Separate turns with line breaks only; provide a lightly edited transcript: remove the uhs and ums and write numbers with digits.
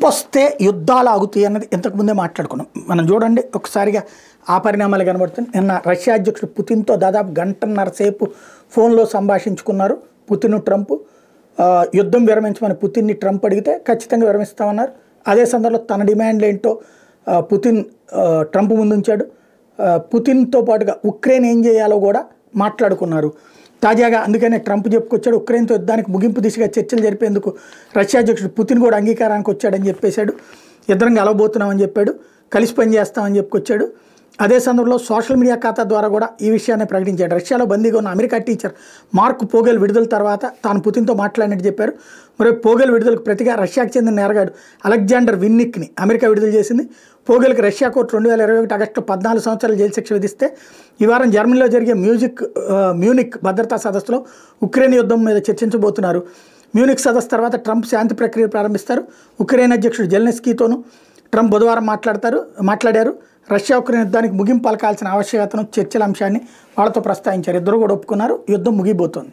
వస్తే యుద్ధాలు ఆగుతాయి అన్నది ఇంతకుముందే మాట్లాడుకున్నాం మనం. చూడండి ఒకసారిగా ఆ పరిణామాలు కనబడుతుంది. నిన్న రష్యా అధ్యక్షుడు పుతిన్తో దాదాపు గంటన్నర సేపు ఫోన్లో సంభాషించుకున్నారు పుతిన్ ట్రంప్. యుద్ధం విరమించమని పుతిన్ని ట్రంప్ అడిగితే ఖచ్చితంగా విరమిస్తామన్నారు. అదే సందర్భంలో తన డిమాండ్లు ఏంటో పుతిన్ ట్రంప్ ముందుంచాడు. పుతిన్తో పాటుగా ఉక్రెయిన్ ఏం చేయాలో కూడా మాట్లాడుకున్నారు. తాజాగా అందుకనే ట్రంప్ చెప్పుకొచ్చాడు ఉక్రెయిన్తో యుద్ధానికి ముగింపు దిశగా చర్చలు జరిపేందుకు రష్యా అధ్యక్షుడు పుతిన్ కూడా అంగీకారానికి వచ్చాడని చెప్పేశాడు. ఇద్దరం కలవబోతున్నామని చెప్పాడు, కలిసి పనిచేస్తామని చెప్పుకొచ్చాడు. అదే సందర్భంలో సోషల్ మీడియా ఖాతా ద్వారా కూడా ఈ విషయాన్ని ప్రకటించాడు. రష్యాలో బందీగా ఉన్న అమెరికా టీచర్ మార్క్ పోగెల్ విడుదల తర్వాత తాను పుతిన్తో మాట్లాడినట్టు చెప్పారు. మరి పోగెల్ విడుదలకు ప్రతిగా రష్యాకు చెందిన నేరగాడు అలెగ్జాండర్ విన్నిక్ని అమెరికా విడుదల చేసింది. పోగెల్కి రష్యా కోర్టు 2021 ఆగస్టులో 14 సంవత్సరాల జైలు శిక్ష విధిస్తే ఈ వారం జర్మనీలో జరిగే మ్యూనిక్ భద్రతా సదస్సులో ఉక్రెయిన్ యుద్ధం మీద చర్చించబోతున్నారు. మ్యూనిక్ సదస్సు తర్వాత ట్రంప్ శాంతి ప్రక్రియ ప్రారంభిస్తారు. ఉక్రెయిన్ అధ్యక్షుడు జెలెన్స్కీతోనూ ట్రంప్ బుధవారం మాట్లాడారు. రష్యా ఉక్రెయిన్ యుద్ధానికి ముగింపు పలకాల్సిన ఆవశ్యకతను చర్చల అంశాన్ని వాళ్ళతో ప్రస్తావించారు. ఇద్దరు కూడా ఒప్పుకున్నారు. యుద్ధం ముగిపోతుంది.